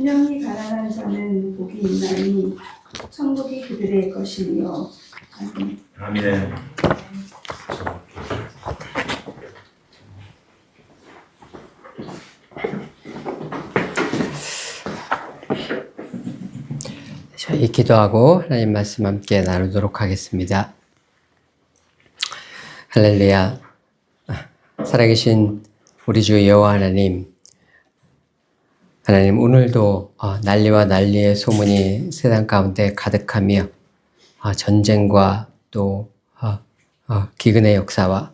심령이 가난한 자는 복이 있나니 천국이 그들의 것이며. 아멘. 아멘. 저희 기도하고 하나님 말씀 함께 나누도록 하겠습니다. 할렐루야. 살아계신 우리 주 여호와 하나님 오늘도 난리와 난리의 소문이 세상 가운데 가득하며 전쟁과 또 기근의 역사와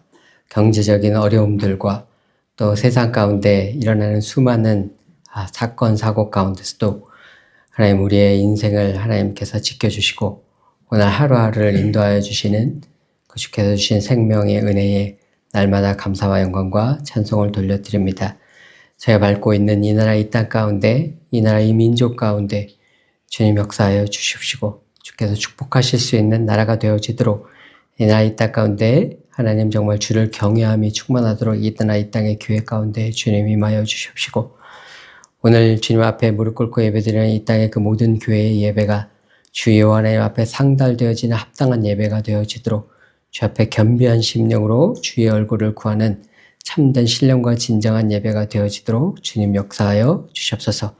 경제적인 어려움들과 또 세상 가운데 일어나는 수많은 사건 사고 가운데서도 하나님 우리의 인생을 하나님께서 지켜주시고 오늘 하루하루를 인도하여 주시는 그 주께서 주신 생명의 은혜에 날마다 감사와 영광과 찬송을 돌려드립니다. 제가 밟고 있는 이 나라 이 땅 가운데 이 나라 이 민족 가운데 주님 역사하여 주십시고 주께서 축복하실 수 있는 나라가 되어지도록 이 나라 이 땅 가운데 하나님 정말 주를 경외함이 충만하도록 이 나라 이 땅의 교회 가운데 주님 임하여 주십시고 오늘 주님 앞에 무릎 꿇고 예배드리는 이 땅의 그 모든 교회의 예배가 주 여호와 하나님 앞에 상달되어지는 합당한 예배가 되어지도록 주 앞에 겸비한 심령으로 주의 얼굴을 구하는 참된 신령과 진정한 예배가 되어지도록 주님 역사하여 주시옵소서.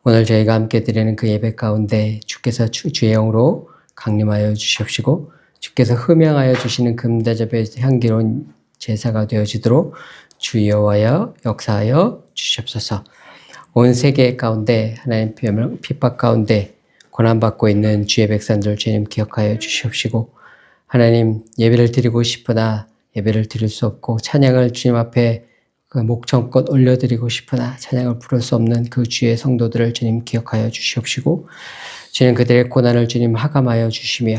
오늘 저희가 함께 드리는 그 예배 가운데 주께서 주의 영으로 강림하여 주시옵시고 주께서 흠양하여 주시는 금대접의 향기로운 제사가 되어지도록 주 여호와여 역사하여 주시옵소서. 온 세계 가운데 하나님 핍박 가운데 고난받고 있는 주의 백성들 주님 기억하여 주시옵시고 하나님 예배를 드리고 싶으나 예배를 드릴 수 없고 찬양을 주님 앞에 그 목청껏 올려드리고 싶으나 찬양을 부를 수 없는 그 주의 성도들을 주님 기억하여 주시옵시고 주님 그들의 고난을 주님 하감하여 주시며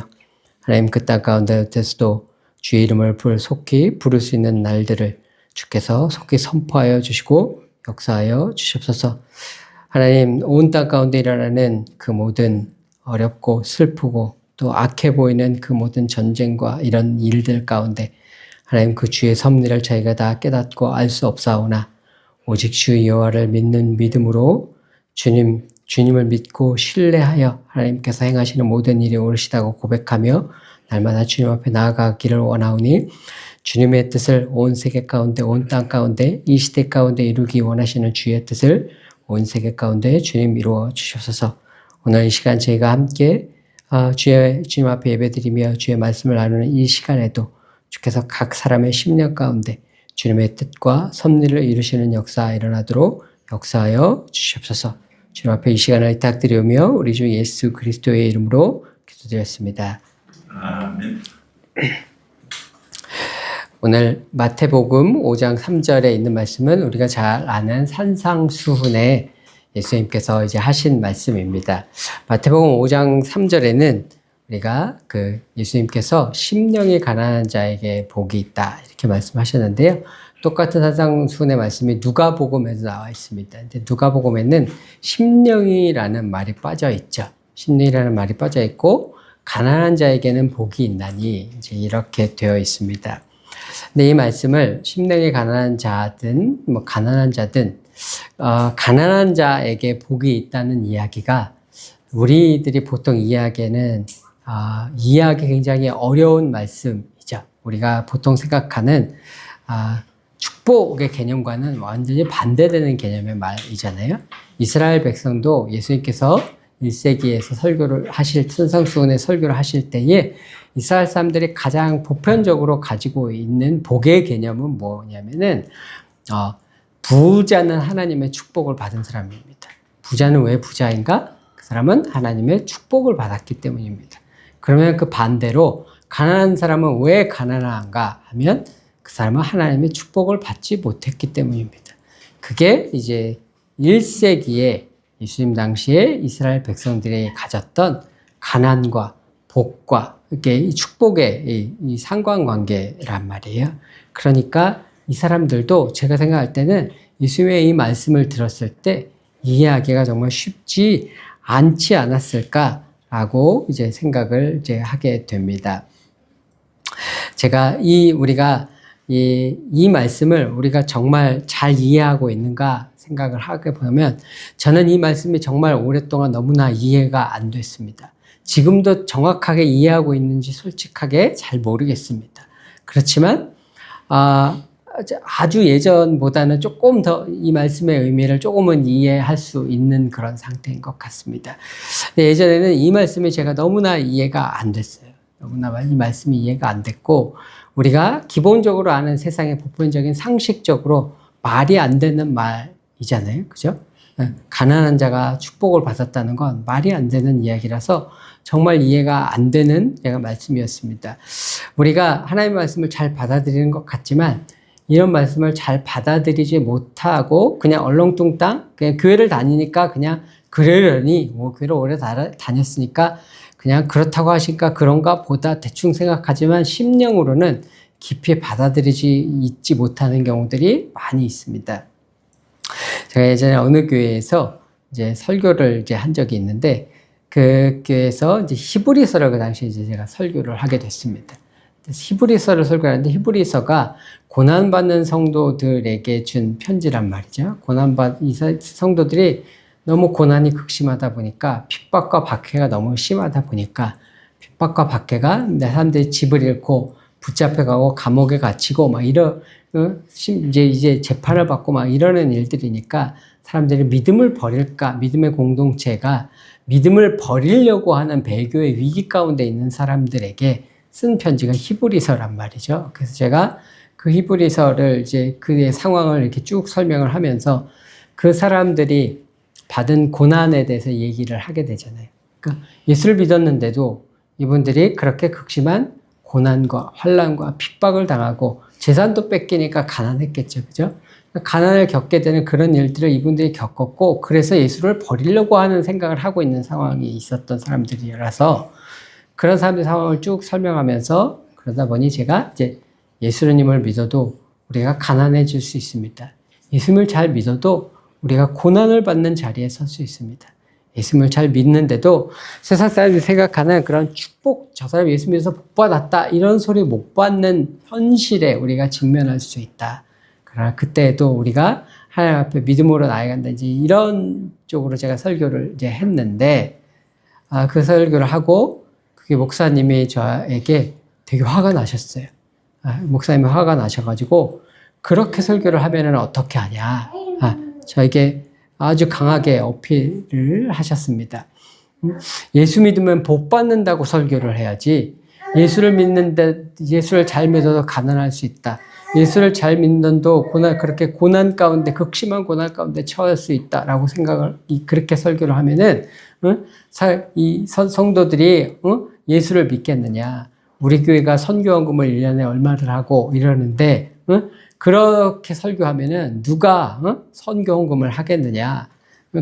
하나님 그 땅 가운데서도 주의 이름을 속히 부를 수 있는 날들을 주께서 속히 선포하여 주시고 역사하여 주시옵소서. 하나님 온 땅 가운데 일어나는 그 모든 어렵고 슬프고 또 악해 보이는 그 모든 전쟁과 이런 일들 가운데 하나님 그 주의 섭리를 저희가 다 깨닫고 알 수 없사오나 오직 주 여호와를 믿는 믿음으로 주님을 믿고 신뢰하여 하나님께서 행하시는 모든 일이 옳으시다고 고백하며 날마다 주님 앞에 나아가기를 원하오니 주님의 뜻을 온 세계 가운데 온 땅 가운데 이 시대 가운데 이루기 원하시는 주의 뜻을 온 세계 가운데 주님 이루어 주시옵소서. 오늘 이 시간 저희가 함께 주님 앞에 예배드리며 주의 말씀을 나누는 이 시간에도 주께서 각 사람의 심령 가운데 주님의 뜻과 섭리를 이루시는 역사 일어나도록 역사하여 주시옵소서. 주님 앞에 이 시간을 부탁드리며 우리 주 예수 그리스도의 이름으로 기도드렸습니다. 아멘. 오늘 마태복음 5장 3절에 있는 말씀은 우리가 잘 아는 산상수훈에 예수님께서 이제 하신 말씀입니다. 마태복음 5장 3절에는 우리가 예수님께서 심령이 가난한 자에게 복이 있다 이렇게 말씀하셨는데요. 똑같은 산상수훈의 말씀이 누가복음에도 나와 있습니다. 근데 누가복음에는 심령이라는 말이 빠져 있죠. 심령이라는 말이 빠져 있고 가난한 자에게는 복이 있나니 이제 이렇게 되어 있습니다. 근데 이 말씀을 심령이 가난한 자든 가난한 자든 가난한 자에게 복이 있다는 이야기가 우리들이 보통 이해하기에는 이해하기 굉장히 어려운 말씀이죠. 우리가 보통 생각하는 축복의 개념과는 완전히 반대되는 개념의 말이잖아요. 이스라엘 백성도 예수님께서 1세기에서 설교를 하실 산상수훈의 설교를 하실 때에 이스라엘 사람들이 가장 보편적으로 가지고 있는 복의 개념은 뭐냐면은 부자는 하나님의 축복을 받은 사람입니다. 부자는 왜 부자인가? 그 사람은 하나님의 축복을 받았기 때문입니다. 그러면 그 반대로 가난한 사람은 왜 가난한가 하면 그 사람은 하나님의 축복을 받지 못했기 때문입니다. 그게 이제 1세기에 예수님 당시에 이스라엘 백성들이 가졌던 가난과 복과 이렇게 이 축복의 이 상관관계란 말이에요. 그러니까 이 사람들도 제가 생각할 때는 예수님의 이 말씀을 들었을 때 이해하기가 정말 쉽지 않지 않았을까라고 이제 생각을 이제 하게 됩니다. 제가 우리가 이 말씀을 우리가 정말 잘 이해하고 있는가 생각을 하게 보면 저는 이 말씀이 정말 오랫동안 너무나 이해가 안 됐습니다. 지금도 정확하게 이해하고 있는지 솔직하게 잘 모르겠습니다. 그렇지만 아주 예전보다는 조금 더 이 말씀의 의미를 조금은 이해할 수 있는 그런 상태인 것 같습니다. 예전에는 이 말씀이 제가 너무나 이해가 안 됐어요. 너무나 이 말씀이 이해가 안 됐고 우리가 기본적으로 아는 세상의 보편적인 상식적으로 말이 안 되는 말이잖아요. 그죠? 가난한 자가 축복을 받았다는 건 말이 안 되는 이야기라서 정말 이해가 안 되는 말씀이었습니다. 우리가 하나님의 말씀을 잘 받아들이는 것 같지만 이런 말씀을 잘 받아들이지 못하고 그냥 얼렁뚱땅 그냥 교회를 다니니까 그냥 그러려니 교회를 오래 다녔으니까 그냥 그렇다고 하시니까 그런가 보다 대충 생각하지만 심령으로는 깊이 받아들이지 있지 못하는 경우들이 많이 있습니다. 제가 예전에 어느 교회에서 이제 설교를 한 적이 있는데 그 교회에서 이제 히브리서를 그 당시에 이제 제가 설교를 하게 됐습니다. 히브리서를 설교하는데 히브리서가 고난받는 성도들에게 준 편지란 말이죠. 이 성도들이 너무 고난이 극심하다 보니까 핍박과 박해가 너무 심하다 보니까 핍박과 박해가 사람들이 집을 잃고 붙잡혀가고 감옥에 갇히고 막 이제 재판을 받고 막 이러는 일들이니까 사람들이 믿음을 버릴까 믿음의 공동체가 믿음을 버리려고 하는 배교의 위기 가운데 있는 사람들에게 쓴 편지가 히브리서란 말이죠. 그래서 제가 그 히브리서를 이제 그의 상황을 이렇게 쭉 설명을 하면서 그 사람들이 받은 고난에 대해서 얘기를 하게 되잖아요. 그러니까 예수를 믿었는데도 이분들이 그렇게 극심한 고난과 환난과 핍박을 당하고 재산도 뺏기니까 가난했겠죠. 그죠? 가난을 겪게 되는 그런 일들을 이분들이 겪었고 그래서 예수를 버리려고 하는 생각을 하고 있는 상황이 있었던 사람들이라서 그런 사람들 상황을 쭉 설명하면서 그러다 보니 제가 이제 예수님을 믿어도 우리가 가난해질 수 있습니다. 예수님을 잘 믿어도 우리가 고난을 받는 자리에 설 수 있습니다. 예수님을 잘 믿는데도 세상 사람들이 생각하는 그런 축복, 저 사람이 예수 믿어서 복 받았다 이런 소리 못 받는 현실에 우리가 직면할 수 있다. 그러나 그때도 우리가 하나님 앞에 믿음으로 나아간다. 이제 이런 쪽으로 제가 설교를 이제 했는데 그 설교를 하고 그게 목사님이 저에게 되게 화가 나셨어요. 목사님이 화가 나셔가지고 그렇게 설교를 하면은 어떻게 하냐. 저에게 아주 강하게 어필을 하셨습니다. 예수 믿으면 복 받는다고 설교를 해야지. 예수를 믿는데 예수를 잘 믿어도 가난할 수 있다. 예수를 잘 믿는도 그렇게 고난 가운데 극심한 고난 가운데 처할 수 있다라고 그렇게 설교를 하면은 이 성도들이 예수를 믿겠느냐? 우리 교회가 선교헌금을 1년에 얼마를 하고 이러는데 그렇게 설교하면은 누가 선교헌금을 하겠느냐?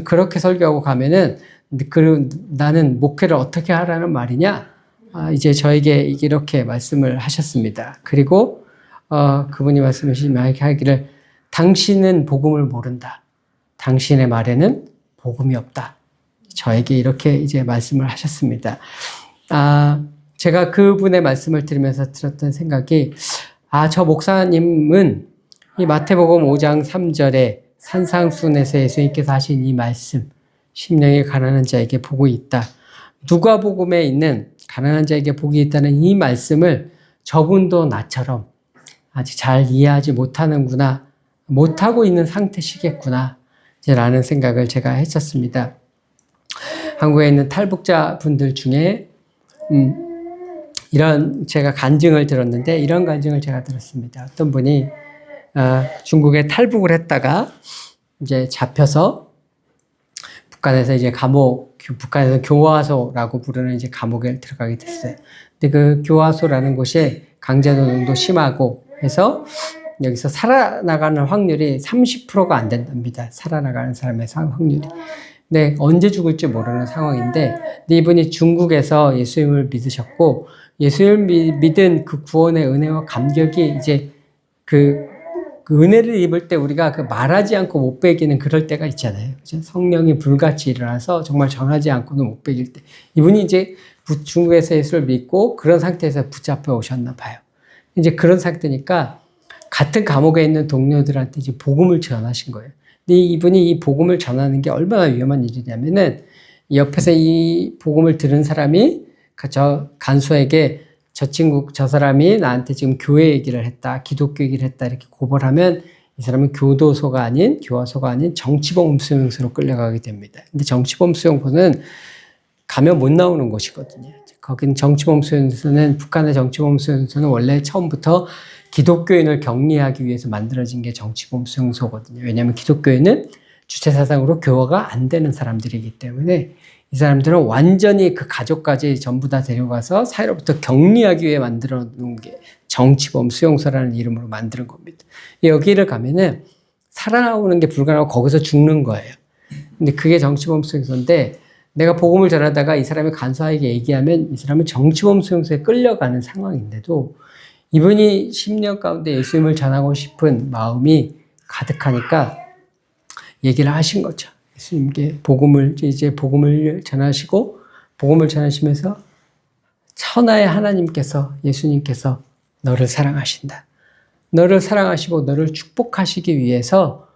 그렇게 설교하고 가면은 나는 목회를 어떻게 하라는 말이냐? 이제 저에게 이렇게 말씀을 하셨습니다. 그리고 그분이 말씀하시기를 당신은 복음을 모른다. 당신의 말에는 복음이 없다. 저에게 이렇게 이제 말씀을 하셨습니다. 제가 그분의 말씀을 들으면서 들었던 생각이 저 목사님은 이 마태복음 5장 3절에 산상순에서 예수님께서 하신 이 말씀, 심령이 가난한 자에게 복이 있다. 누가복음에 있는 가난한 자에게 복이 있다는 이 말씀을 저분도 나처럼 아직 잘 이해하지 못하고 있는 상태시겠구나, 라는 생각을 제가 했었습니다. 한국에 있는 탈북자 분들 중에, 제가 간증을 들었는데, 이런 간증을 제가 들었습니다. 어떤 분이, 중국에 탈북을 했다가, 이제 잡혀서, 북한에서 이제 북한에서 교화소라고 부르는 이제 감옥에 들어가게 됐어요. 근데 그 교화소라는 곳이 강제노동도 심하고 해서 여기서 살아나가는 확률이 30%가 안 된답니다. 살아나가는 사람의 확률이. 근데 언제 죽을지 모르는 상황인데, 근데 이분이 중국에서 예수님을 믿으셨고, 예수님을 믿은 그 구원의 은혜와 감격이 이제 그 은혜를 입을 때 우리가 말하지 않고 못 베기는 그럴 때가 있잖아요. 그죠? 성령이 불같이 일어나서 정말 전하지 않고는 못 베길 때. 이분이 이제 중국에서 예수를 믿고 그런 상태에서 붙잡혀 오셨나 봐요. 이제 그런 상태니까 같은 감옥에 있는 동료들한테 이제 복음을 전하신 거예요. 근데 이분이 이 복음을 전하는 게 얼마나 위험한 일이냐면은 옆에서 이 복음을 들은 사람이 저 간수에게 저 사람이 나한테 지금 교회 얘기를 했다, 기독교 얘기를 했다 이렇게 고발하면 이 사람은 교도소가 아닌, 교화소가 아닌 정치범 수용소로 끌려가게 됩니다. 근데 정치범 수용소는 가면 못 나오는 곳이거든요. 거긴 정치범 수용소는, 북한의 정치범 수용소는 원래 처음부터 기독교인을 격리하기 위해서 만들어진 게 정치범 수용소거든요. 왜냐하면 기독교인은 주체사상으로 교화가 안 되는 사람들이기 때문에 이 사람들은 완전히 그 가족까지 전부 다 데려가서 사회로부터 격리하기 위해 만들어 놓은 게 정치범 수용소라는 이름으로 만드는 겁니다. 여기를 가면은 살아나오는 게 불가능하고 거기서 죽는 거예요. 근데 그게 정치범 수용소인데 내가 복음을 전하다가 이 사람이 간수에게 얘기하면 이 사람은 정치범 수용소에 끌려가는 상황인데도 이분이 10년 가운데 예수님을 전하고 싶은 마음이 가득하니까 얘기를 하신 거죠. 예수님께 복음을 전하시고 복음을 전하시면서 천하의 하나님께서, 예수님께서 너를 사랑하신다. 너를 사랑하시고 너를 축복하시기 위해서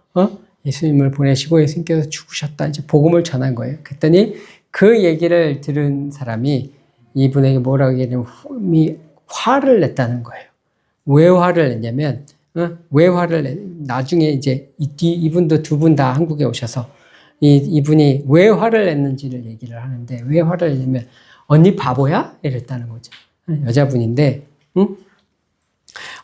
예수님을 보내시고 예수님께서 죽으셨다. 이제 복음을 전한 거예요. 그랬더니 그 얘기를 들은 사람이 이분에게 뭐라고 얘기하냐면 화를 냈다는 거예요. 왜 화를 냈냐면 왜 화를 나중에 이제 이분도 두 분 다 한국에 오셔서 이분이 왜 화를 냈는지를 얘기를 하는데 왜 화를 냈냐면 언니 바보야? 이랬다는 거죠. 여자분인데 응?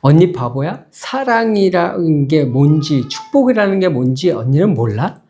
언니 바보야? 사랑이라는 게 뭔지 축복이라는 게 뭔지 언니는 몰라?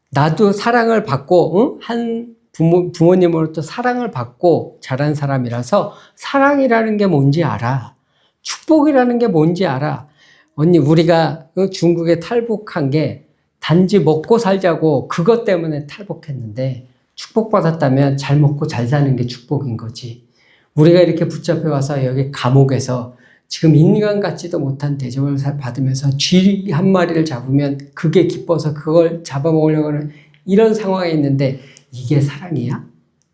나도 사랑을 받고 한 부모님으로부터 사랑을 받고 자란 사람이라서 사랑이라는 게 뭔지 알아. 축복이라는 게 뭔지 알아. 언니 우리가 중국에 탈북한 게 단지 먹고 살자고 그것 때문에 탈북했는데 축복받았다면 잘 먹고 잘 사는 게 축복인 거지. 우리가 이렇게 붙잡혀 와서 여기 감옥에서 지금 인간 같지도 못한 대접을 받으면서 쥐 한 마리를 잡으면 그게 기뻐서 그걸 잡아먹으려고 하는 이런 상황에 있는데 이게 사랑이야?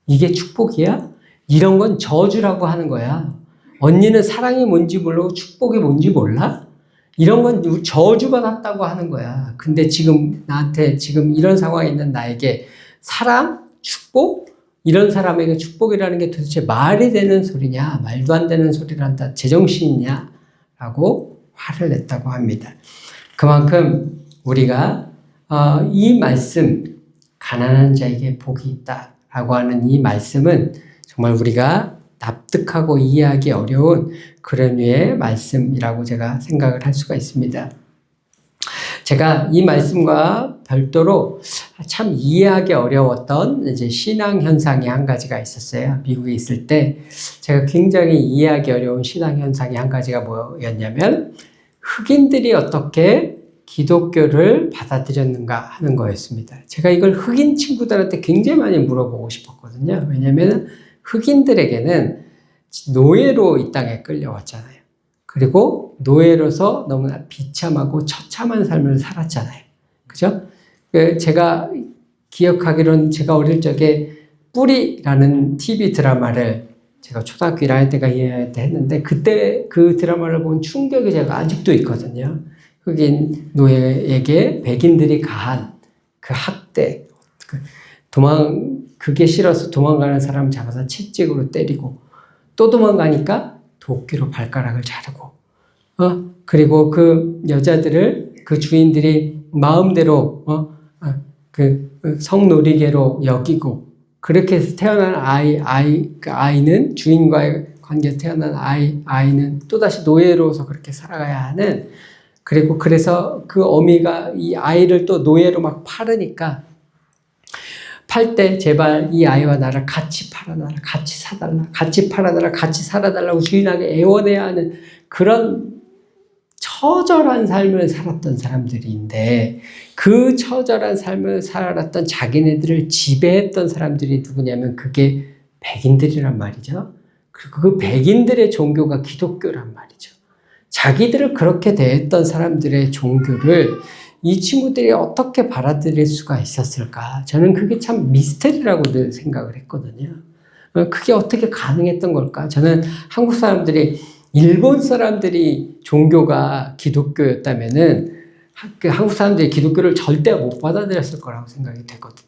이게 축복이야? 이런 건 저주라고 하는 거야. 언니는 사랑이 뭔지 모르고 축복이 뭔지 몰라? 이런 건 저주받았다고 하는 거야. 근데 지금 나한테 지금 이런 상황에 있는 나에게 사랑, 축복? 이런 사람에게 축복이라는 게 도대체 말이 되는 소리냐? 말도 안 되는 소리를 한다. 제정신이냐? 라고 화를 냈다고 합니다. 그만큼 우리가 이 말씀, 가난한 자에게 복이 있다 라고 하는 이 말씀은 정말 우리가 납득하고 이해하기 어려운 그런 류의 말씀이라고 제가 생각을 할 수가 있습니다. 제가 이 말씀과 별도로 참 이해하기 어려웠던 이제 신앙 현상이 한 가지가 있었어요. 미국에 있을 때 제가 굉장히 이해하기 어려운 신앙 현상이 한 가지가 뭐였냐면 흑인들이 어떻게 기독교를 받아들였는가 하는 거였습니다. 제가 이걸 흑인 친구들한테 굉장히 많이 물어보고 싶었거든요. 왜냐하면 흑인들에게는 노예로 이 땅에 끌려왔잖아요. 그리고 노예로서 너무나 비참하고 처참한 삶을 살았잖아요. 그죠? 제가 기억하기로는 제가 어릴 적에 뿌리라는 TV 드라마를 제가 초등학교 1학년 때가 2학년 때 했는데 그때 그 드라마를 본 충격이 제가 아직도 있거든요. 흑인 노예에게 백인들이 가한 그 학대, 그게 싫어서 도망가는 사람 잡아서 채찍으로 때리고 또 도망가니까 도끼로 발가락을 자르고 그리고 그 여자들을 그 주인들이 마음대로 그 성놀이개로 여기고 그렇게 해서 태어난 그 아이는 주인과의 관계에서 태어난 아이는 또다시 노예로서 그렇게 살아가야 하는 그리고 그래서 그 어미가 이 아이를 또 노예로 막 팔으니까 팔 때 제발 이 아이와 나를 같이 팔아달라, 같이 사달라, 같이 팔아달라, 같이 살아달라고 주인에게 애원해야 하는 그런 처절한 삶을 살았던 사람들인데 그 처절한 삶을 살았던 자기네들을 지배했던 사람들이 누구냐면 그게 백인들이란 말이죠. 그리고 그 백인들의 종교가 기독교란 말이죠. 자기들을 그렇게 대했던 사람들의 종교를 이 친구들이 어떻게 받아들일 수가 있었을까? 저는 그게 참 미스터리라고 늘 생각을 했거든요. 그게 어떻게 가능했던 걸까? 저는 한국 사람들이 일본 사람들이 종교가 기독교였다면은 한국 사람들이 기독교를 절대 못 받아들였을 거라고 생각이 되거든요.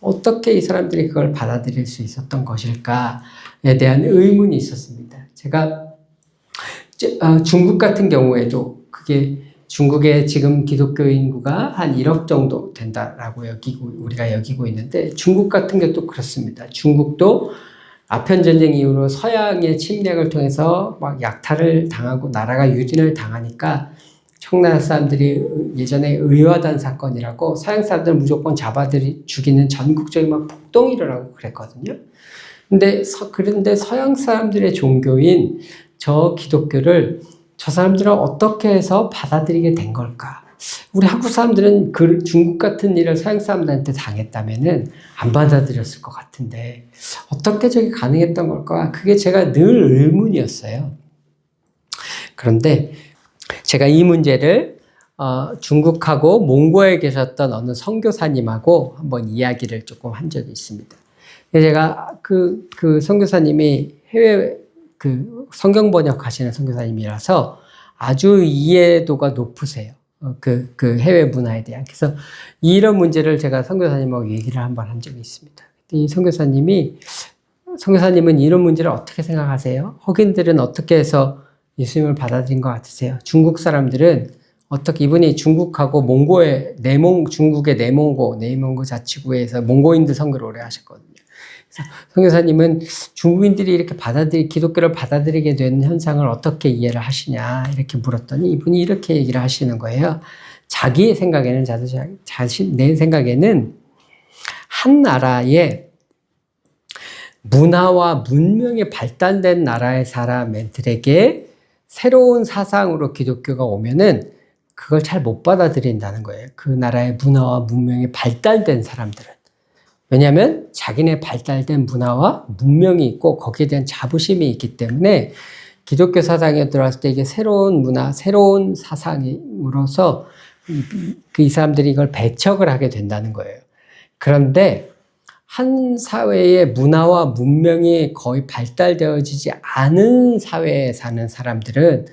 어떻게 이 사람들이 그걸 받아들일 수 있었던 것일까에 대한 의문이 있었습니다. 제가 중국 같은 경우에도 그게 중국의 지금 기독교 인구가 한 1억 정도 된다라고 우리가 여기고 있는데 중국 같은 것도 그렇습니다. 중국도 아편전쟁 이후로 서양의 침략을 통해서 막 약탈을 당하고 나라가 유린을 당하니까 청나라 사람들이 예전에 의화단 사건이라고 서양 사람들 무조건 죽이는 전국적인 막 폭동이 일어나고 그랬거든요. 그런데 서양 사람들의 종교인 저 기독교를 저 사람들은 어떻게 해서 받아들이게 된 걸까? 우리 한국 사람들은 중국 같은 일을 서양 사람들한테 당했다면은 안 받아들였을 것 같은데 어떻게 저게 가능했던 걸까? 그게 제가 늘 의문이었어요. 그런데 제가 이 문제를 중국하고 몽고에 계셨던 어느 선교사님하고 한번 이야기를 조금 한 적이 있습니다. 제가 그 선교사님이 해외 성경 번역하시는 선교사님이라서 아주 이해도가 높으세요. 그 해외 문화에 대한. 그래서 이런 문제를 제가 선교사님하고 얘기를 한번 한 적이 있습니다. 이 선교사님은 이런 문제를 어떻게 생각하세요? 흑인들은 어떻게 해서 예수님을 받아들인 것 같으세요? 중국 사람들은 이분이 중국하고 중국의 네몽고 자치구에서 몽고인들 선교를 오래 하셨거든요. 선교사님은 중국인들이 이렇게 기독교를 받아들이게 된 현상을 어떻게 이해를 하시냐 이렇게 물었더니 이분이 이렇게 얘기를 하시는 거예요. 내 생각에는 한 나라의 문화와 문명이 발달된 나라의 사람들에게 새로운 사상으로 기독교가 오면은 그걸 잘 못 받아들인다는 거예요. 그 나라의 문화와 문명이 발달된 사람들은. 왜냐하면 자기네 발달된 문화와 문명이 있고 거기에 대한 자부심이 있기 때문에 기독교 사상에 들어왔을 때 이게 새로운 문화, 새로운 사상으로서 이 사람들이 이걸 배척을 하게 된다는 거예요. 그런데 한 사회의 문화와 문명이 거의 발달되어지지 않은 사회에 사는 사람들은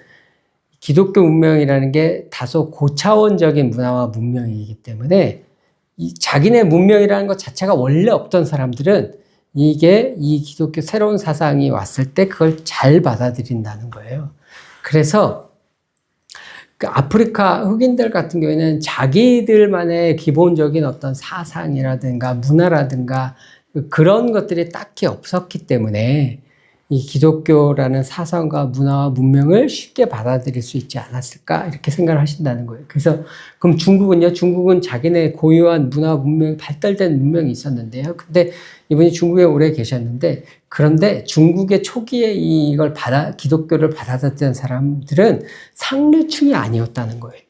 기독교 문명이라는 게 다소 고차원적인 문화와 문명이기 때문에 자기네 문명이라는 것 자체가 원래 없던 사람들은 이 기독교 새로운 사상이 왔을 때 그걸 잘 받아들인다는 거예요. 그래서 아프리카 흑인들 같은 경우에는 자기들만의 기본적인 어떤 사상이라든가 문화라든가 그런 것들이 딱히 없었기 때문에 이 기독교라는 사상과 문화와 문명을 쉽게 받아들일 수 있지 않았을까 이렇게 생각을 하신다는 거예요. 그래서 그럼 중국은요? 중국은 자기네 고유한 문화 문명이 발달된 문명이 있었는데요. 근데 이분이 중국에 오래 계셨는데 그런데 중국의 초기에 기독교를 받아들였던 사람들은 상류층이 아니었다는 거예요.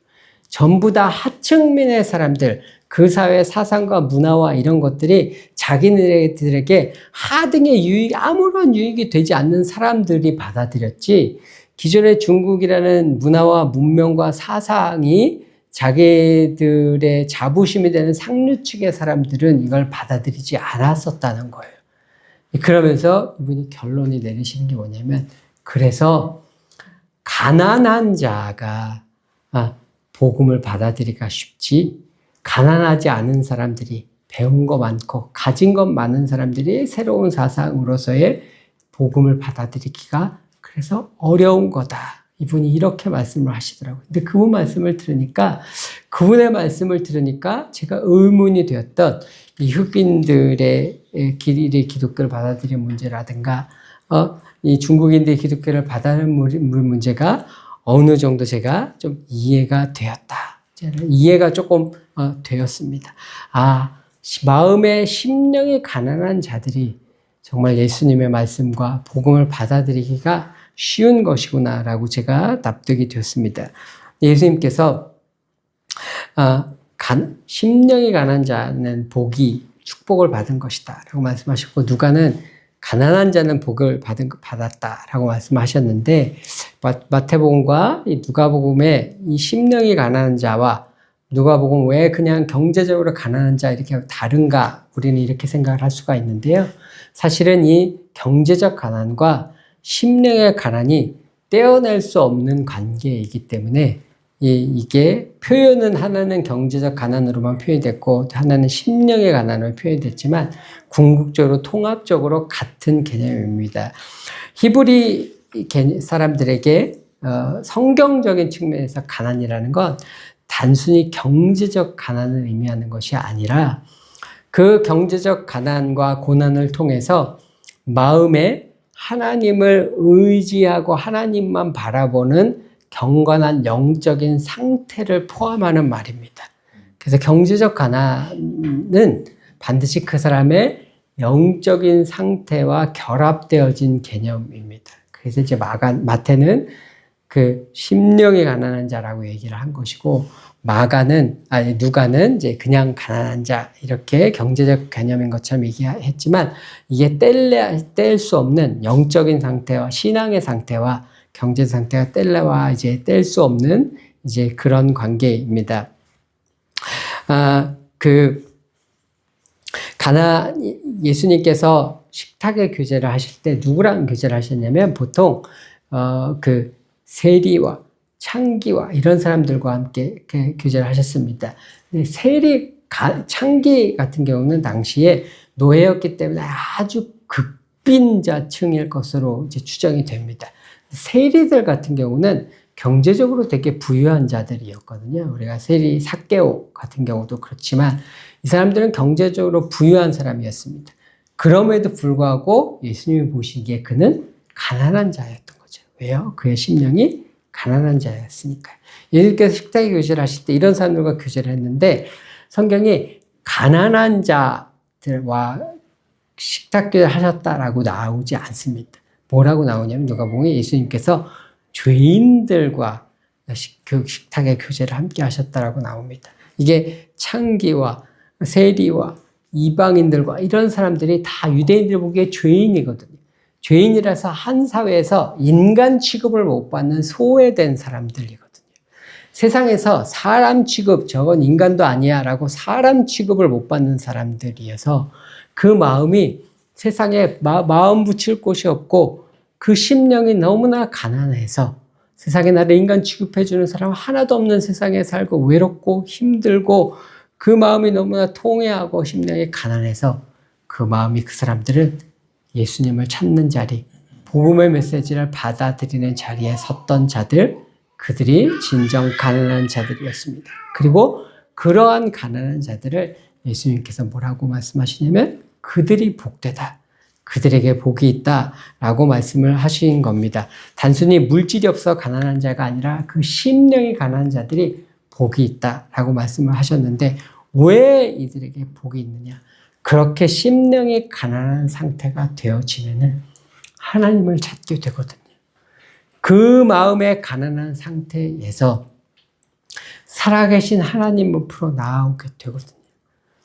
전부 다 하층민의 사람들, 그 사회의 사상과 문화와 이런 것들이 자기네들에게 하등의 아무런 유익이 되지 않는 사람들이 받아들였지, 기존의 중국이라는 문화와 문명과 사상이 자기들의 자부심이 되는 상류층의 사람들은 이걸 받아들이지 않았었다는 거예요. 그러면서 이분이 결론이 내리시는 게 뭐냐면, 그래서 가난한 자가 복음을 받아들이기가 쉽지, 가난하지 않은 사람들이, 배운 거 많고 가진 것 많은 사람들이 새로운 사상으로서의 복음을 받아들이기가 그래서 어려운 거다. 이분이 이렇게 말씀을 하시더라고요. 근데 그분의 말씀을 들으니까 제가 의문이 되었던 이 흑인들의 기독교를 받아들이는 문제라든가 이 중국인들의 기독교를 받아들이는 문제가 어느 정도 제가 좀 이해가 되었다. 이해가 조금 되었습니다. 마음에 심령이 가난한 자들이 정말 예수님의 말씀과 복음을 받아들이기가 쉬운 것이구나라고 제가 납득이 되었습니다. 예수님께서 심령이 가난한 자는 축복을 받은 것이다 라고 말씀하셨고, 누가는 가난한 자는 복을 받았다 라고 말씀하셨는데, 마태복음과 이 누가복음의 이 심령이 가난한 자와 누가복음 왜 그냥 경제적으로 가난한 자 이렇게 다른가, 우리는 이렇게 생각을 할 수가 있는데요. 사실은 이 경제적 가난과 심령의 가난이 떼어낼 수 없는 관계이기 때문에 이게 표현은 하나는 경제적 가난으로만 표현이 됐고 하나는 심령의 가난으로 표현이 됐지만 궁극적으로 통합적으로 같은 개념입니다. 히브리 사람들에게 성경적인 측면에서 가난이라는 건 단순히 경제적 가난을 의미하는 것이 아니라 그 경제적 가난과 고난을 통해서 마음에 하나님을 의지하고 하나님만 바라보는 경건한 영적인 상태를 포함하는 말입니다. 그래서 경제적 가난은 반드시 그 사람의 영적인 상태와 결합되어진 개념입니다. 그래서 이제 마태는 그 심령이 가난한 자라고 얘기를 한 것이고 누가는 이제 그냥 가난한 자 이렇게 경제적 개념인 것처럼 얘기했지만 이게 뗄 수 없는 영적인 상태와 신앙의 상태와 경제 상태가 이제 뗄 수 없는 이제 그런 관계입니다. 예수님께서 식탁의 교제를 하실 때 누구랑 교제를 하셨냐면 보통 세리와 창기와 이런 사람들과 함께 교제를 하셨습니다. 창기 같은 경우는 당시에 노예였기 때문에 아주 극빈자층일 것으로 이제 추정이 됩니다. 세리들 같은 경우는 경제적으로 되게 부유한 자들이었거든요. 우리가 세리 삭개오 같은 경우도 그렇지만 이 사람들은 경제적으로 부유한 사람이었습니다. 그럼에도 불구하고 예수님이 보시기에 그는 가난한 자였던 거죠. 왜요? 그의 심령이 가난한 자였으니까요. 예수님께서 식탁에 교제를 하실 때 이런 사람들과 교제를 했는데 성경이 가난한 자들과 식탁 교제를 하셨다라고 나오지 않습니다. 뭐라고 나오냐면 누가복음에 예수님께서 죄인들과 식탁의 교제를 함께 하셨다라고 나옵니다. 이게 창기와 세리와 이방인들과 이런 사람들이 다 유대인들 보기에 죄인이거든요. 죄인이라서 한 사회에서 인간 취급을 못 받는 소외된 사람들이거든요. 세상에서 사람 취급, 저건 인간도 아니야 라고 사람 취급을 못 받는 사람들이어서 그 마음이 세상에 마음 붙일 곳이 없고 그 심령이 너무나 가난해서 세상에 나를 인간 취급해주는 사람 하나도 없는 세상에 살고 외롭고 힘들고 그 마음이 너무나 통해하고 심령이 가난해서 그 마음이 그 사람들은 예수님을 찾는 자리, 복음의 메시지를 받아들이는 자리에 섰던 자들, 그들이 진정 가난한 자들이었습니다. 그리고 그러한 가난한 자들을 예수님께서 뭐라고 말씀하시냐면 그들이 복되다. 그들에게 복이 있다라고 말씀을 하신 겁니다. 단순히 물질이 없어 가난한 자가 아니라 그 심령이 가난한 자들이 복이 있다라고 말씀을 하셨는데 왜 이들에게 복이 있느냐? 그렇게 심령이 가난한 상태가 되어지면은 하나님을 찾게 되거든요. 그 마음의 가난한 상태에서 살아계신 하나님 앞으로 나아오게 되거든요.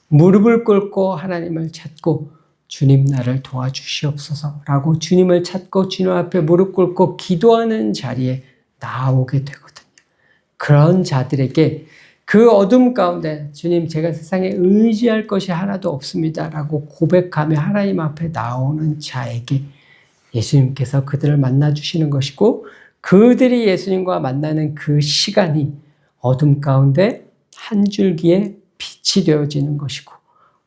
무릎을 꿇고 하나님을 찾고 주님 나를 도와주시옵소서라고 주님을 찾고 주님 앞에 무릎 꿇고 기도하는 자리에 나아오게 되거든요. 그런 자들에게 그 어둠 가운데 주님 제가 세상에 의지할 것이 하나도 없습니다 라고 고백하며 하나님 앞에 나오는 자에게 예수님께서 그들을 만나주시는 것이고 그들이 예수님과 만나는 그 시간이 어둠 가운데 한 줄기의 빛이 되어지는 것이고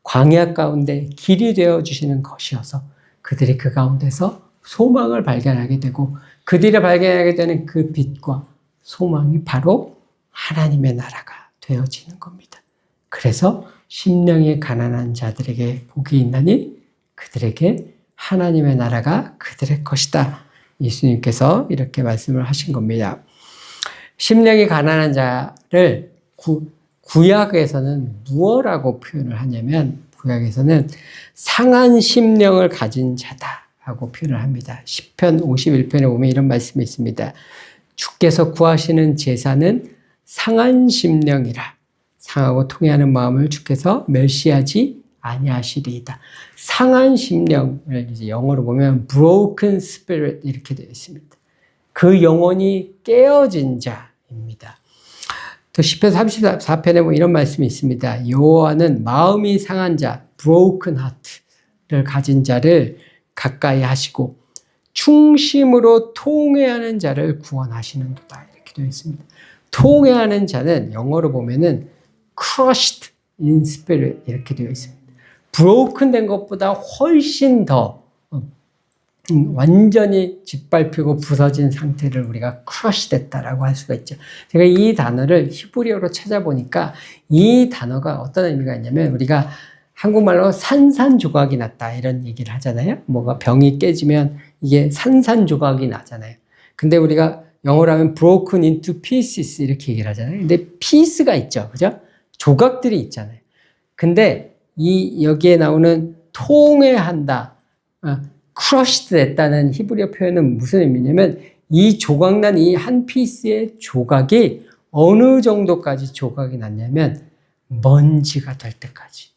광야 가운데 길이 되어주시는 것이어서 그들이 그 가운데서 소망을 발견하게 되고 그들이 발견하게 되는 그 빛과 소망이 바로 하나님의 나라가 되어지는 겁니다. 그래서 심령이 가난한 자들에게 복이 있나니 그들에게 하나님의 나라가 그들의 것이다. 예수님께서 이렇게 말씀을 하신 겁니다. 심령이 가난한 자를 구약에서는 무엇라고 표현을 하냐면 구약에서는 상한 심령을 가진 자다라고 표현을 합니다. 시편 51편에 보면 이런 말씀이 있습니다. 주께서 구하시는 제사는 상한 심령이라 상하고 통해하는 마음을 주께서 멸시하지 아니하시리이다. 상한 심령을 이제 영어로 보면 broken spirit 이렇게 되어 있습니다. 그 영혼이 깨어진 자입니다. 또 시편 34편에 보면 이런 말씀이 있습니다. 여호와는 마음이 상한 자, broken heart를 가진 자를 가까이 하시고 충심으로 통회하는 자를 구원하시는도다. 이렇게 되어 있습니다. 통회하는 자는 영어로 보면은 crushed in spirit 이렇게 되어 있습니다. broken 된 것보다 훨씬 더 완전히 짓밟히고 부서진 상태를 우리가 crush 됐다라고 할 수가 있죠. 제가 이 단어를 히브리어로 찾아보니까 이 단어가 어떤 의미가 있냐면 우리가 한국말로 산산조각이 났다 이런 얘기를 하잖아요. 뭐가 병이 깨지면 이게 산산조각이 나잖아요. 근데 우리가 영어로 하면 broken into pieces 이렇게 얘기를 하잖아요. 근데 piece가 있죠. 그죠? 조각들이 있잖아요. 근데 여기에 나오는 통회한다, crushed 됐다는 히브리어 표현은 무슨 의미냐면 이 조각난 이 한 피스의 조각이 어느 정도까지 조각이 났냐면 먼지가 될 때까지,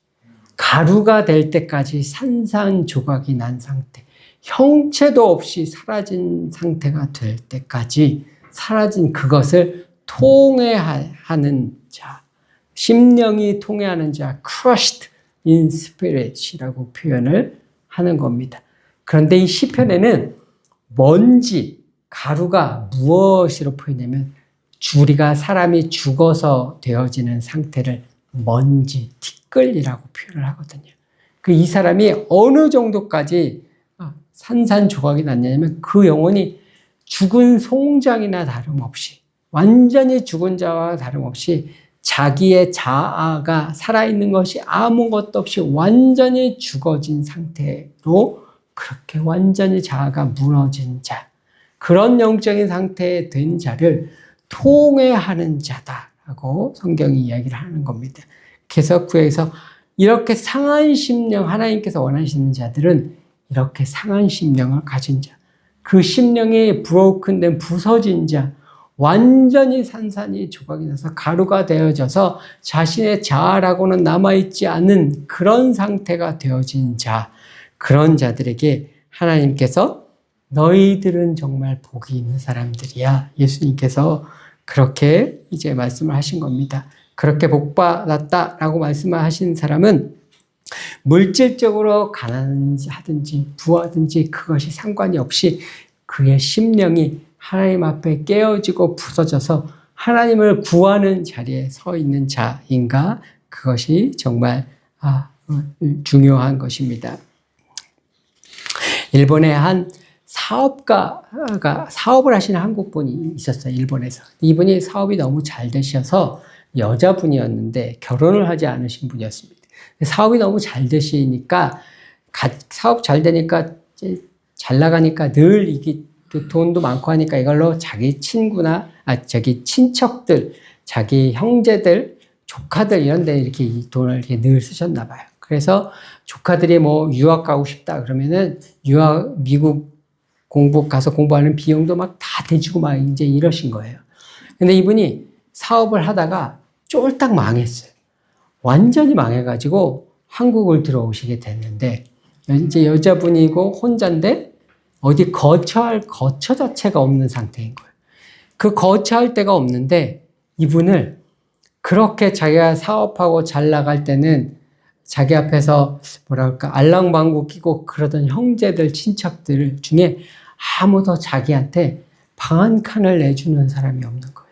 가루가 될 때까지 산산조각이 난 상태, 형체도 없이 사라진 상태가 될 때까지 사라진 그것을 통회하는 자, 심령이 통회하는 자, crushed in spirit이라고 표현을 하는 겁니다. 그런데 이 시편에는 먼지, 가루가 무엇으로 표현하냐면 우리가 사람이 죽어서 되어지는 상태를 먼지, 티끌이라고 표현을 하거든요. 이 사람이 어느 정도까지 산산조각이 났냐면 그 영혼이 죽은 송장이나 다름없이, 완전히 죽은 자와 다름없이 자기의 자아가 살아있는 것이 아무것도 없이 완전히 죽어진 상태로 그렇게 완전히 자아가 무너진 자, 그런 영적인 상태에 된 자를 통회하는 자다라고 성경이 이야기를 하는 겁니다. 그래서 구약에서 이렇게 상한 심령, 하나님께서 원하시는 자들은 이렇게 상한 심령을 가진 자, 그 심령이 broken된 부서진 자, 완전히 산산이 조각이 나서 가루가 되어져서 자신의 자아라고는 남아있지 않은 그런 상태가 되어진 자, 그런 자들에게 하나님께서 너희들은 정말 복이 있는 사람들이야. 예수님께서 그렇게 이제 말씀을 하신 겁니다. 그렇게 복받았다라고 말씀을 하신 사람은 물질적으로 가난하든지 부하든지 그것이 상관이 없이 그의 심령이 하나님 앞에 깨어지고 부서져서 하나님을 구하는 자리에 서 있는 자인가? 그것이 정말 중요한 것입니다. 일본에 한 사업가가 사업을 하시는 한국분이 있었어요. 일본에서. 이분이 사업이 너무 잘 되셔서 여자분이었는데 결혼을 하지 않으신 분이었습니다. 사업이 너무 잘 되시니까 사업 잘 되니까 잘 나가니까 늘 이게 돈도 많고 하니까 이걸로 자기 친구나 친척들, 자기 형제들, 조카들 이런 데 이렇게 이 돈을 이렇게 늘 쓰셨나 봐요. 그래서 조카들이 뭐 유학 가고 싶다 그러면은 미국 가서 공부하는 비용도 막 다 대주고 막 이제 이러신 거예요. 근데 이분이 사업을 하다가 쫄딱 망했어요. 완전히 망해가지고 한국을 들어오시게 됐는데 이제 여자분이고 혼자인데 어디 거처할 거처 자체가 없는 상태인 거예요. 그 거처할 데가 없는데 이분을 그렇게 자기가 사업하고 잘 나갈 때는 자기 앞에서 뭐랄까 알랑방구 끼고 그러던 형제들 친척들 중에 아무도 자기한테 방 한 칸을 내주는 사람이 없는 거예요.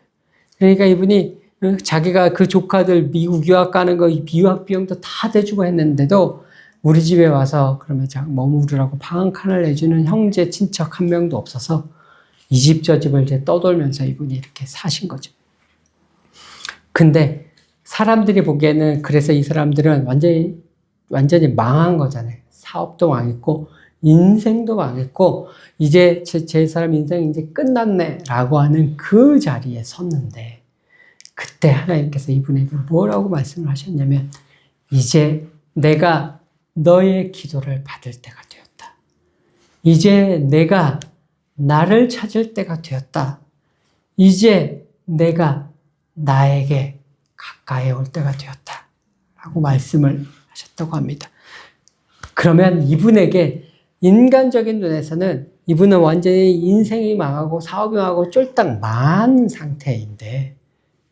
그러니까 이분이 자기가 그 조카들 미국 유학 가는 거 유학 비용도 다 대주고 했는데도 우리 집에 와서 그러면 머무르라고 방 한 칸을 내주는 형제 친척 한 명도 없어서 이 집 저 집을 이제 떠돌면서 이분이 이렇게 사신 거죠. 근데 사람들이 보기에는 그래서 이 사람들은 완전히 망한 거잖아요. 사업도 망했고 인생도 망했고 이제 제 사람 인생 이제 끝났네라고 하는 그 자리에 섰는데 그때 하나님께서 이분에게 뭐라고 말씀을 하셨냐면 이제 내가 너의 기도를 받을 때가 되었다. 이제 내가 나를 찾을 때가 되었다. 이제 내가 나에게 가까이 올 때가 되었다. 라고 말씀을 하셨다고 합니다. 그러면 이분에게 인간적인 눈에서는 이분은 완전히 인생이 망하고 사업이 망하고 쫄딱 망한 상태인데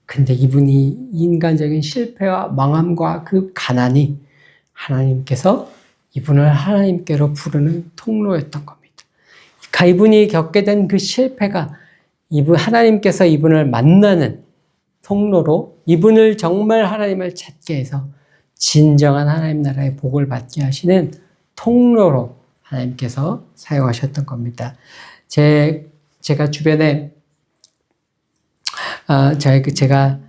근데 이분이 인간적인 실패와 망함과 그 가난이 하나님께서 이분을 하나님께로 부르는 통로였던 겁니다. 이분이 겪게 된 그 실패가 하나님께서 이분을 만나는 통로로 이분을 정말 하나님을 찾게 해서 진정한 하나님 나라의 복을 받게 하시는 통로로 하나님께서 사용하셨던 겁니다. 제가 주변에 제가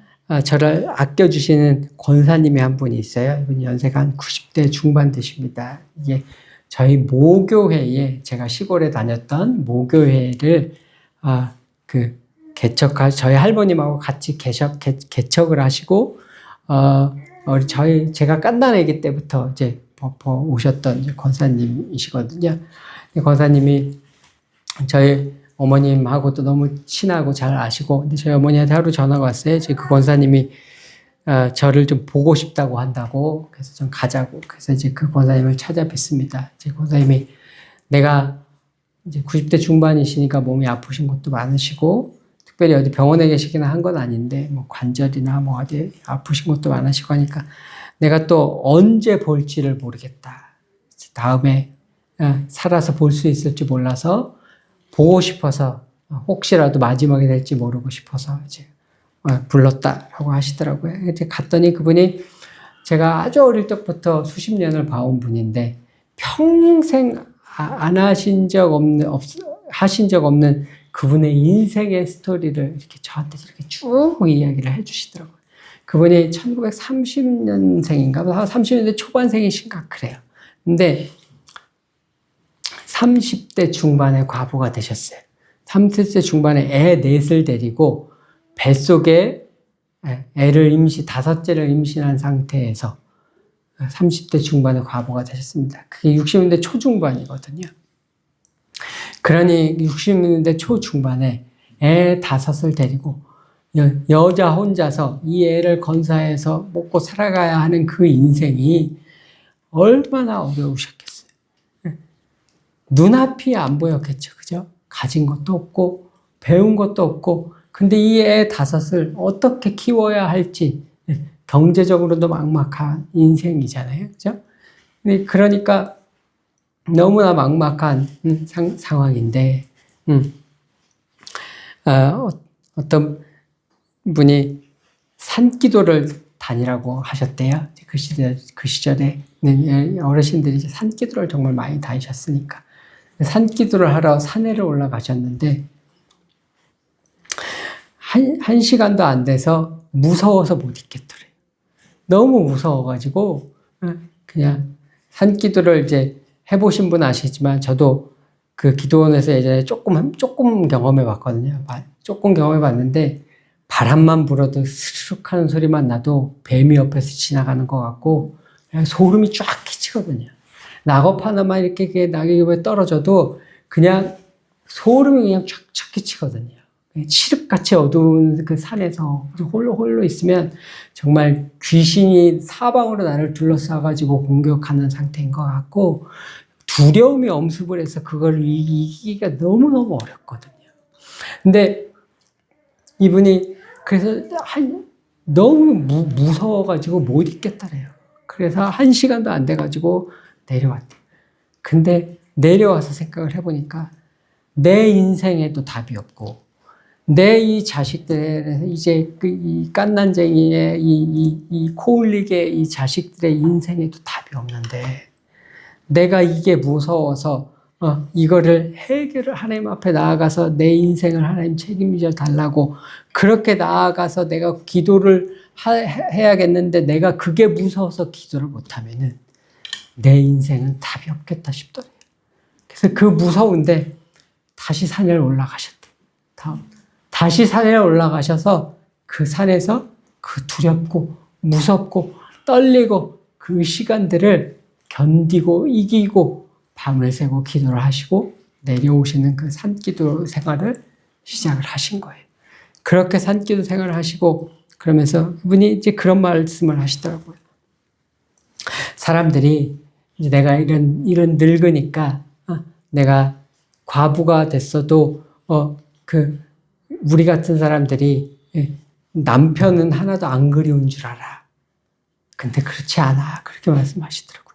저를 아껴주시는 권사님이 한 분이 있어요. 이분이 연세가 한 90대 중반 되십니다. 이게 저희 모교회에 제가 시골에 다녔던 모교회를 저희 할머님하고 같이 개척을 하시고 제가 깐난애기 때부터 이제 오셨던 이제 권사님이시거든요. 권사님이 저희 어머님하고도 너무 친하고 잘 아시고, 근데 저희 어머니한테 하루 전화가 왔어요. 그 권사님이 저를 좀 보고 싶다고 한다고, 그래서 좀 가자고. 그래서 이제 그 권사님을 찾아뵙습니다. 제 권사님이 내가 이제 90대 중반이시니까 몸이 아프신 것도 많으시고, 특별히 어디 병원에 계시기는 한 건 아닌데, 뭐 관절이나 뭐 어디 아프신 것도 많으시고 하니까 내가 또 언제 볼지를 모르겠다. 다음에 살아서 볼 수 있을지 몰라서 보고 싶어서, 혹시라도 마지막이 될지 모르고 싶어서 이제 불렀다라고 하시더라고요. 이제 갔더니 그분이 제가 아주 어릴 적부터 수십 년을 봐온 분인데 평생 안 하신 적 없는 그분의 인생의 스토리를 이렇게 저한테 이렇게 쭉 이야기를 해주시더라고요. 그분이 1930년생인가, 30년대 초반생이신가 그래요. 근데 30대 중반에 과부가 되셨어요. 30대 중반에 애 넷을 데리고 뱃속에 다섯째를 임신한 상태에서 30대 중반에 과부가 되셨습니다. 그게 60년대 초중반이거든요. 그러니 60년대 초중반에 애 5을 데리고 여자 혼자서 이 애를 건사해서 먹고 살아가야 하는 그 인생이 얼마나 어려우셨겠어요. 눈앞이 안 보였겠죠. 그죠? 가진 것도 없고 배운 것도 없고, 근데 이 애 5을 어떻게 키워야 할지 경제적으로도 막막한 인생이잖아요. 그죠? 그러니까 너무나 막막한 상황인데 어떤 분이 산기도를 다니라고 하셨대요. 그 시절에 어르신들이 이제 산기도를 정말 많이 다니셨으니까 산기도를 하러 산에를 올라가셨는데 한 시간도 안 돼서 무서워서 못 있겠더래요. 너무 무서워가지고 그냥 산기도를 이제 해보신 분 아시지만 저도 그 기도원에서 예전에 조금 경험해 봤거든요. 조금 경험해 봤는데 바람만 불어도 스르륵 하는 소리만 나도 뱀이 옆에서 지나가는 것 같고 그냥 소름이 쫙 끼치거든요. 낙엽 하나만 이렇게 낙엽에 떨어져도 그냥 소름이 그냥 쫙 끼치거든요. 칠흑같이 어두운 그 산에서 홀로 있으면 정말 귀신이 사방으로 나를 둘러싸가지고 공격하는 상태인 것 같고 두려움이 엄습을 해서 그걸 이기기가 너무너무 어렵거든요. 근데 이분이 그래서 너무 무서워가지고 못 있겠다래요. 그래서 1시간도 안 돼가지고 내려왔대요. 근데 내려와서 생각을 해보니까 내 인생에도 답이 없고 내 이 자식들의 이제 이 깐난쟁이의 이 코울릭의 이 자식들의 인생에도 답이 없는데 내가 이게 무서워서 이거를 해결을 하나님 앞에 나아가서 내 인생을 하나님 책임져 달라고 그렇게 나아가서 내가 기도를 해야겠는데 내가 그게 무서워서 기도를 못하면은 내 인생은 답이 없겠다 싶더래요. 그래서 그 무서운데 다시 산에 올라가셨대. 다시 산에 올라가셔서 그 산에서 그 두렵고 무섭고 떨리고 그 시간들을 견디고 이기고 밤을 새고 기도를 하시고 내려오시는 그 산기도 생활을 시작을 하신 거예요. 그렇게 산기도 생활을 하시고 그러면서 그분이 이제 그런 말씀을 하시더라고요. 사람들이 이제 내가 이런 늙으니까 내가 과부가 됐어도 우리 같은 사람들이 남편은 하나도 안 그리운 줄 알아. 근데 그렇지 않아. 그렇게 말씀하시더라고요.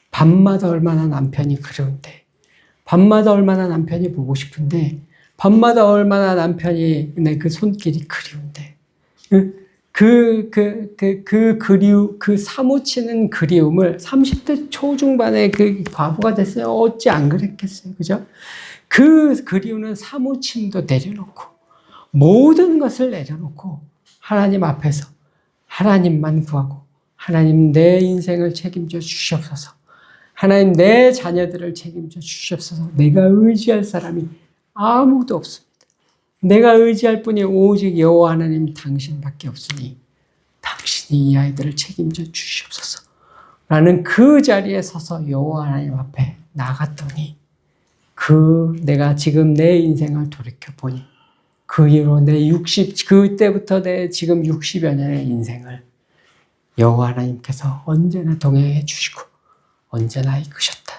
밤마다 얼마나 남편이 그리운데 밤마다 얼마나 남편이 보고 싶은데, 밤마다 얼마나 남편이 내 그 손길이 그리운데, 그 사무치는 그리움을 30대 초중반에 그 과부가 됐어요. 어찌 안 그랬겠어요. 그죠? 그 그리우는 사무침도 내려놓고, 모든 것을 내려놓고, 하나님 앞에서 하나님만 구하고, 하나님 내 인생을 책임져 주시옵소서. 하나님 내 자녀들을 책임져 주시옵소서. 내가 의지할 사람이 아무도 없습니다. 내가 의지할 분이 오직 여호와 하나님 당신밖에 없으니 당신이 이 아이들을 책임져 주시옵소서. 라는 그 자리에 서서 여호와 하나님 앞에 나갔더니 내가 지금 내 인생을 돌이켜보니 그 이후로 그때부터 내 지금 60여 년의 인생을 여호와 하나님께서 언제나 동행해 주시고 언제나 이끄셨다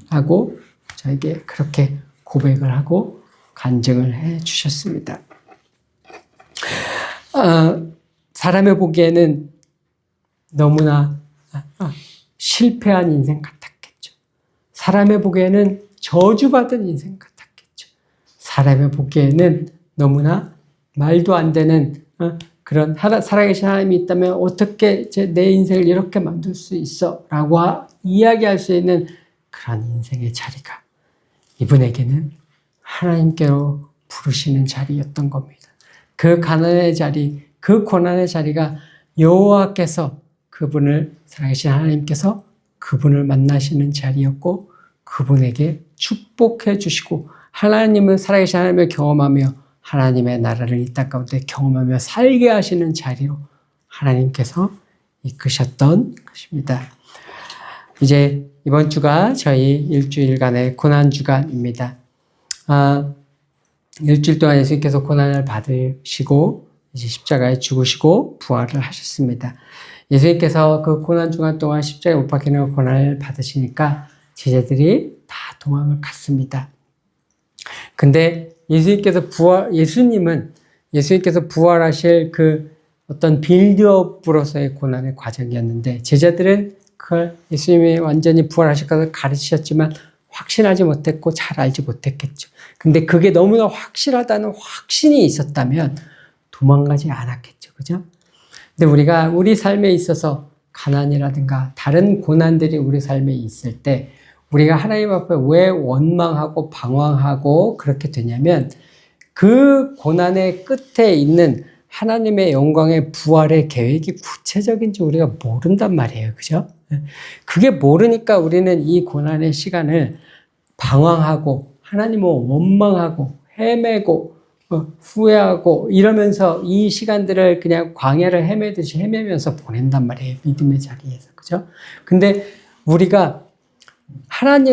하고 저에게 그렇게 고백을 하고 간증을 해 주셨습니다. 사람의 보기에는 너무나 실패한 인생 같았겠죠. 사람의 보기에는 저주받은 인생 같았겠죠. 사람의 보기에는 너무나 말도 안 되는 그런 살아계신 하나님이 있다면 어떻게 내 인생을 이렇게 만들 수 있어? 라고 이야기할 수 있는 그런 인생의 자리가 이분에게는 하나님께로 부르시는 자리였던 겁니다. 그 가난의 자리, 그 고난의 자리가 여호와께서 살아계신 하나님께서 그분을 만나시는 자리였고 그분에게 축복해 주시고 하나님을 살아계신 하나님을 경험하며 하나님의 나라를 이 땅 가운데 경험하며 살게 하시는 자리로 하나님께서 이끄셨던 것입니다. 이제 이번 주가 저희 일주일간의 고난주간입니다. 일주일 동안 예수님께서 고난을 받으시고 이제 십자가에 죽으시고 부활을 하셨습니다. 예수님께서 그 고난주간 동안 십자가에 못 박히는 고난을 받으시니까 제자들이 다 도망을 갔습니다. 근데 예수님께서 부활하실 그 어떤 빌드업으로서의 고난의 과정이었는데 제자들은 그걸 예수님이 완전히 부활하실 것을 가르치셨지만 확신하지 못했고 잘 알지 못했겠죠. 근데 그게 너무나 확실하다는 확신이 있었다면 도망가지 않았겠죠. 그죠? 근데 우리가 우리 삶에 있어서 가난이라든가 다른 고난들이 우리 삶에 있을 때 우리가 하나님 앞에 왜 원망하고 방황하고 그렇게 되냐면 그 고난의 끝에 있는 하나님의 영광의 부활의 계획이 구체적인지 우리가 모른단 말이에요. 그죠? 그게 모르니까 우리는 이 고난의 시간을 방황하고 하나님을 원망하고 헤매고 후회하고 이러면서 이 시간들을 그냥 광야를 헤매듯이 헤매면서 보낸단 말이에요. 믿음의 자리에서. 그죠? 근데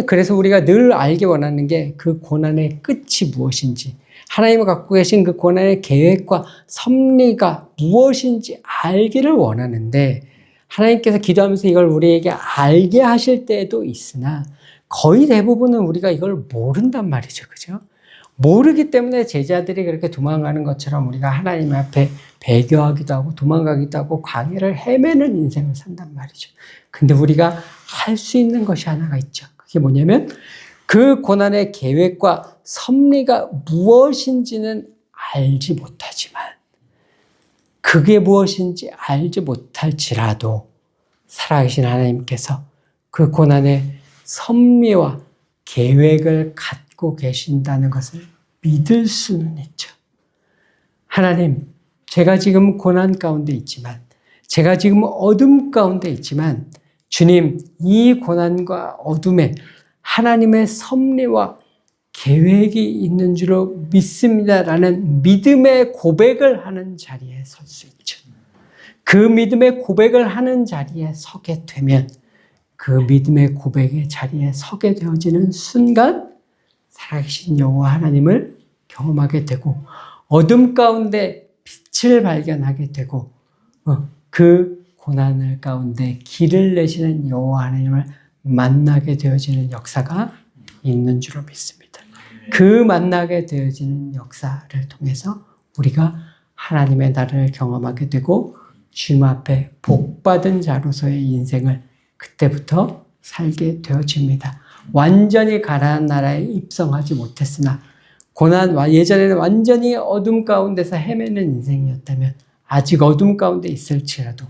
그래서 우리가 늘 알기 원하는 게 그 고난의 끝이 무엇인지, 하나님이 갖고 계신 그 고난의 계획과 섭리가 무엇인지 알기를 원하는데, 하나님께서 기도하면서 이걸 우리에게 알게 하실 때도 있으나, 거의 대부분은 우리가 이걸 모른단 말이죠. 그죠? 모르기 때문에 제자들이 그렇게 도망가는 것처럼 우리가 하나님 앞에 배교하기도 하고 도망가기도 하고 광야를 헤매는 인생을 산단 말이죠. 근데 우리가 할 수 있는 것이 하나가 있죠. 그게 뭐냐면 그 고난의 계획과 섭리가 무엇인지는 알지 못하지만 그게 무엇인지 알지 못할지라도 살아계신 하나님께서 그 고난의 섭리와 계획을 갖고 계신다는 것을 믿을 수는 있죠. 하나님, 제가 지금 고난 가운데 있지만, 제가 지금 어둠 가운데 있지만, 주님, 이 고난과 어둠에 하나님의 섭리와 계획이 있는 줄로 믿습니다라는 믿음의 고백을 하는 자리에 설 수 있죠. 그 믿음의 고백을 하는 자리에 서게 되면 그 믿음의 고백의 자리에 서게 되어지는 순간 살아계신 여호와 하나님을 경험하게 되고 어둠 가운데 빛을 발견하게 되고 그 고난을 가운데 길을 내시는 여호와 하나님을 만나게 되어지는 역사가 있는 줄로 믿습니다. 그 만나게 되어지는 역사를 통해서 우리가 하나님의 나라를 경험하게 되고 주님 앞에 복받은 자로서의 인생을 그때부터 살게 되어집니다. 완전히 가나안 나라에 입성하지 못했으나 예전에는 완전히 어둠 가운데서 헤매는 인생이었다면 아직 어둠 가운데 있을지라도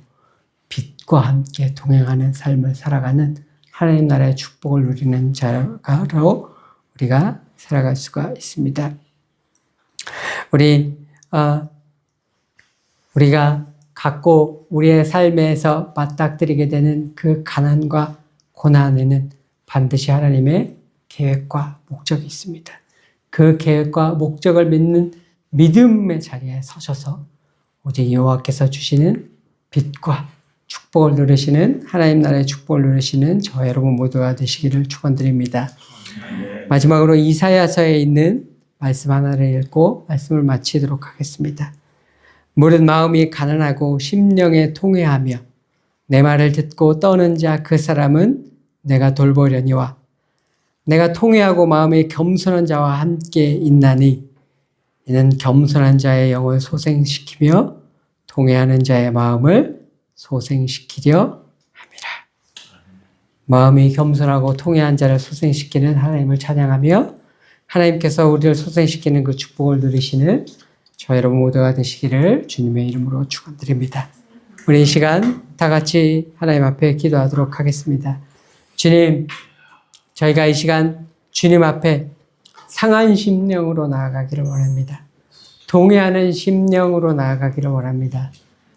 빛과 함께 동행하는 삶을 살아가는 하나님 나라의 축복을 누리는 자로 우리가 살아갈 수가 있습니다. 우리가 갖고 우리의 삶에서 맞닥뜨리게 되는 그 가난과 고난에는 반드시 하나님의 계획과 목적이 있습니다. 그 계획과 목적을 믿는 믿음의 자리에 서셔서 오직 여호와께서 주시는 빛과 축복을 누리시는 하나님 나라의 축복을 누리시는 저 여러분 모두가 되시기를 축원드립니다. 마지막으로 이사야서에 있는 말씀 하나를 읽고 말씀을 마치도록 하겠습니다. 무릇 마음이 가난하고 심령에 통회하며 내 말을 듣고 떠는 자 그 사람은 내가 돌보려니와 내가 통회하고 마음이 겸손한 자와 함께 있나니 이는 겸손한 자의 영을 소생시키며 통회하는 자의 마음을 소생시키려 함이라. 마음이 겸손하고 통회한 자를 소생시키는 하나님을 찬양하며 하나님께서 우리를 소생시키는 그 축복을 누리시는 저 여러분 모두가 되시기를 주님의 이름으로 축원드립니다. 우리 이 시간 다 같이 하나님 앞에 기도하도록 하겠습니다. 주님, 저희가 이 시간 주님 앞에 상한 심령으로 나아가기를 원합니다. 동의하는 심령으로 나아가기를 원합니다.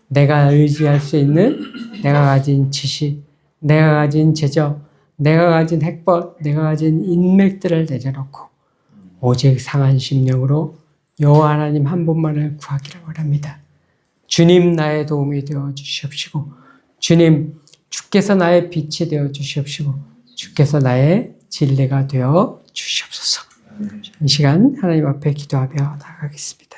내가 의지할 수 있는 내가 가진 지식, 내가 가진 재정, 내가 가진 핵법, 내가 가진 인맥들을 내려놓고 오직 상한 심령으로 여호와 하나님 한 분만을 구하기를 원합니다. 주님 나의 도움이 되어 주시옵시고 주님 주께서 나의 빛이 되어 주시옵시고 주께서 나의 진리가 되어 주시옵소서. 이 시간 하나님 앞에 기도하며 나아가겠습니다.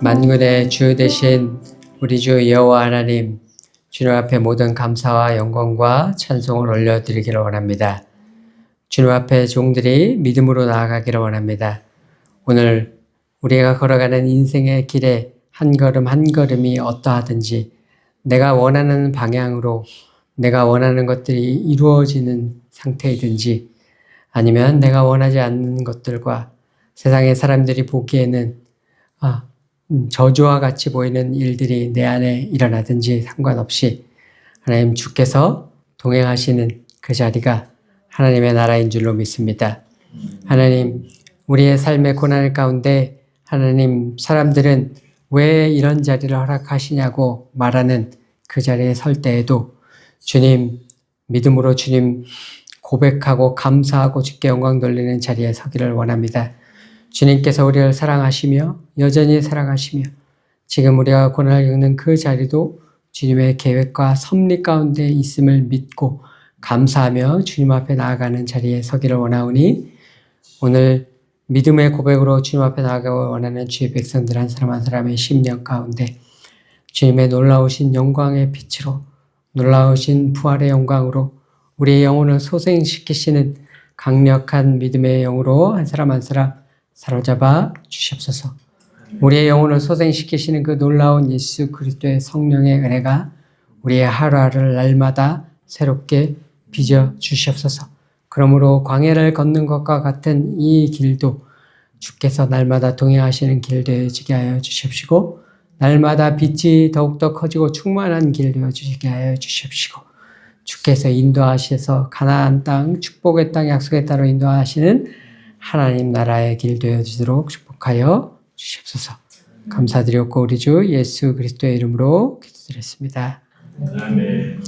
만군의 주 되신 우리 주 여호와 하나님, 주님 앞에 모든 감사와 영광과 찬송을 올려드리기를 원합니다. 주님 앞에 종들이 믿음으로 나아가기를 원합니다. 오늘 우리가 걸어가는 인생의 길에 한 걸음 한 걸음이 어떠하든지 내가 원하는 방향으로 내가 원하는 것들이 이루어지는 상태이든지 아니면 내가 원하지 않는 것들과 세상의 사람들이 보기에는 저주와 같이 보이는 일들이 내 안에 일어나든지 상관없이 하나님 주께서 동행하시는 그 자리가 하나님의 나라인 줄로 믿습니다. 하나님, 우리의 삶의 고난 가운데 하나님 사람들은 왜 이런 자리를 허락하시냐고 말하는 그 자리에 설 때에도 주님 믿음으로 주님 고백하고 감사하고 주께 영광 돌리는 자리에 서기를 원합니다. 주님께서 우리를 사랑하시며 여전히 사랑하시며 지금 우리가 고난을 겪는 그 자리도 주님의 계획과 섭리 가운데 있음을 믿고 감사하며 주님 앞에 나아가는 자리에 서기를 원하오니 오늘 믿음의 고백으로 주님 앞에 나아가기 원하는 주의 백성들 한 사람 한 사람의 심령 가운데 주님의 놀라우신 영광의 빛으로 놀라우신 부활의 영광으로 우리의 영혼을 소생시키시는 강력한 믿음의 영으로 한 사람 한 사람 사로잡아 주시옵소서. 우리의 영혼을 소생시키시는 그 놀라운 예수 그리스도의 성령의 은혜가 우리의 하루하루를 날마다 새롭게 빚어 주시옵소서. 그러므로 광야를 걷는 것과 같은 이 길도 주께서 날마다 동행하시는 길 되어지게 하여 주시옵시고 날마다 빛이 더욱더 커지고 충만한 길 되어지게 하여 주시옵시고 주께서 인도하셔서 가나안 땅, 축복의 땅, 약속의 땅으로 인도하시는 하나님 나라의 길 되어지도록 축복하여 주시옵소서. 감사드렸고 우리 주 예수 그리스도의 이름으로 기도드렸습니다. 아멘.